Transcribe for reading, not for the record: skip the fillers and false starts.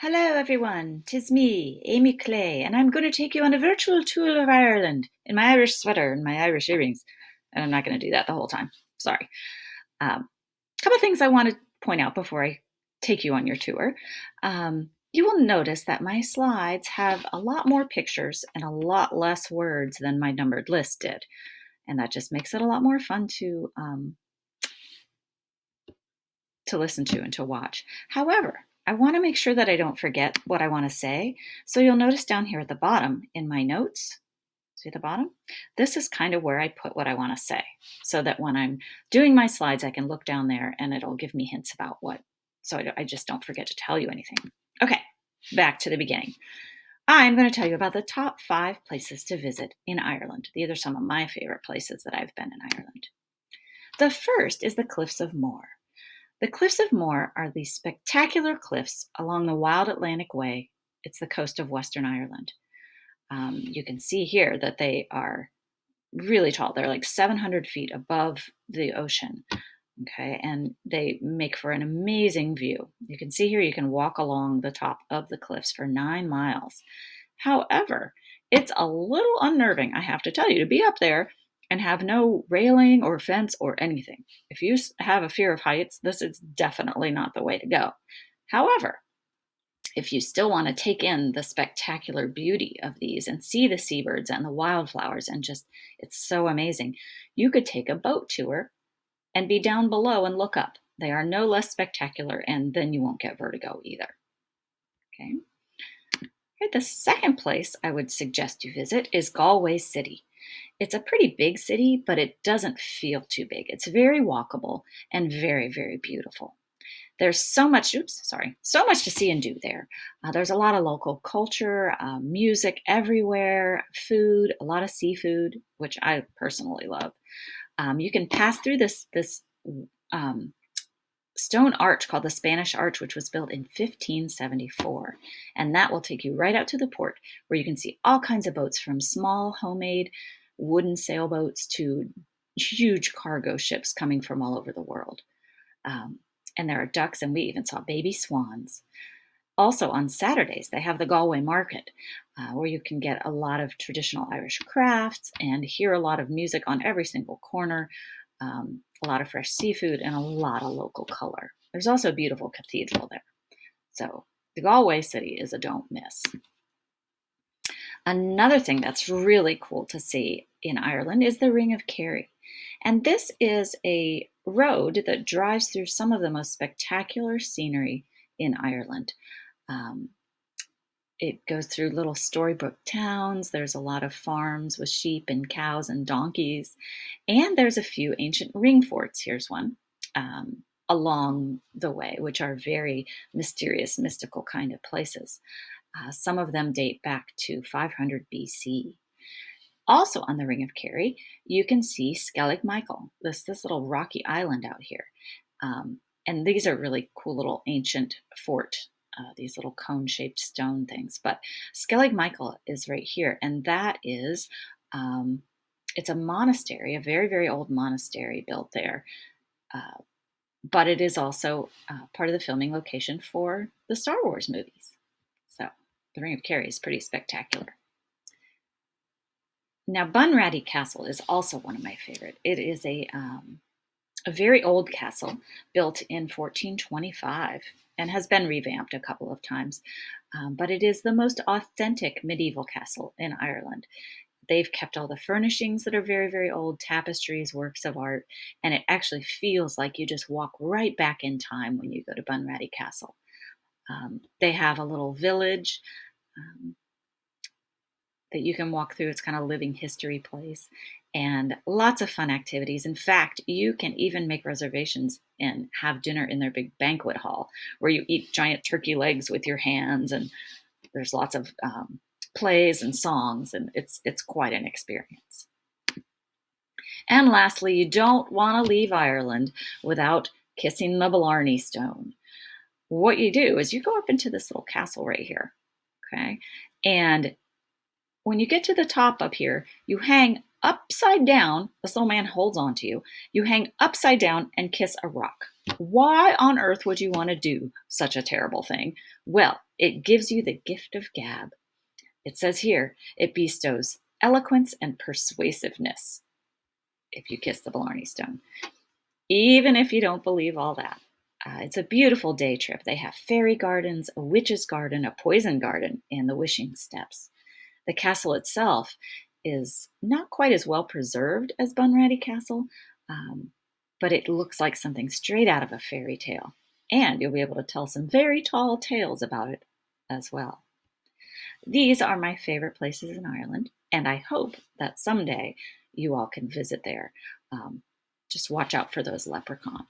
Hello, everyone. 'Tis me, Amy Clay, and I'm going to take you on a virtual tour of Ireland in my Irish sweater and my Irish earrings. And I'm not going to do that the whole time. Sorry. Couple of things I want to point out before I take you on your tour. You will notice that my slides have a lot more pictures and a lot less words than my numbered list did. And that just makes it a lot more fun to listen to and to watch. However, I want to make sure that I don't forget what I want to say. So you'll notice down here at the bottom in my notes, see at the bottom? This is kind of where I put what I want to say so that when I'm doing my slides, I can look down there and it'll give me hints about what, so I just don't forget to tell you anything. Okay, back to the beginning. I'm going to tell you about the top 5 places to visit in Ireland. These are some of my favorite places that I've been in Ireland. The first is the Cliffs of Moher. The Cliffs of Moher are these spectacular cliffs along the Wild Atlantic Way. It's the coast of Western Ireland. You can see here that they are really tall. They're like 700 feet above the ocean. Okay, and they make for an amazing view. You can see here you can walk along the top of the cliffs for 9 miles. However, it's a little unnerving, I have to tell you, to be up there and have no railing or fence or anything. If you have a fear of heights, this is definitely not the way to go. However, if you still want to take in the spectacular beauty of these and see the seabirds and the wildflowers and just, it's so amazing, you could take a boat tour and be down below and look up. They are no less spectacular, and then you won't get vertigo either. Okay. Right, the second place I would suggest you visit is Galway City. It's a pretty big city, but it doesn't feel too big. It's very walkable and very, very beautiful. There's so much, so much to see and do there. There's a lot of local culture, music everywhere, food, a lot of seafood, which I personally love. You can pass through this stone arch called the Spanish Arch, which was built in 1574. And that will take you right out to the port where you can see all kinds of boats from small homemade wooden sailboats to huge cargo ships coming from all over the world. And there are ducks, and we even saw baby swans. Also on Saturdays, they have the Galway Market, where you can get a lot of traditional Irish crafts and hear a lot of music on every single corner, a lot of fresh seafood, and a lot of local color. There's also a beautiful cathedral there. So the Galway City is a don't miss. Another thing that's really cool to see in Ireland is the Ring of Kerry. And this is a road that drives through some of the most spectacular scenery in Ireland. It goes through little storybook towns. There's a lot of farms with sheep and cows and donkeys. And there's a few ancient ring forts. Here's one along the way, which are very mysterious, mystical kind of places. Some of them date back to 500 BC. Also on the Ring of Kerry, you can see Skellig Michael, this little rocky island out here. And these are really cool little ancient fort, these little cone-shaped stone things. But Skellig Michael is right here, and that is, it's a monastery, a very, very old monastery built there. But it is also part of the filming location for the Star Wars movies. So the Ring of Kerry is pretty spectacular. Now, Bunratty Castle is also one of my favorite. It is a very old castle built in 1425 and has been revamped a couple of times. But it is the most authentic medieval castle in Ireland. They've kept all the furnishings that are very, very old, tapestries, works of art, and it actually feels like you just walk right back in time when you go to Bunratty Castle. They have a little village that you can walk through. It's kind of a living history place and lots of fun activities. In fact, you can even make reservations and have dinner in their big banquet hall where you eat giant turkey legs with your hands, and there's lots of plays and songs, and it's quite an experience. And lastly, you don't want to leave Ireland without kissing the Blarney Stone. What you do is you go up into this little castle right here, okay? And when you get to the top up here, you hang upside down. This little man holds on to you. You hang upside down and kiss a rock. Why on earth would you want to do such a terrible thing? Well, it gives you the gift of gab. It says here, it bestows eloquence and persuasiveness if you kiss the Blarney Stone, even if you don't believe all that. It's a beautiful day trip. They have fairy gardens, a witch's garden, a poison garden, and the wishing steps. The castle itself is not quite as well preserved as Bunratty Castle, um, but it looks like something straight out of a fairy tale. And you'll be able to tell some very tall tales about it as well. These are my favorite places in Ireland, and I hope that someday you all can visit there. Just watch out for those leprechauns.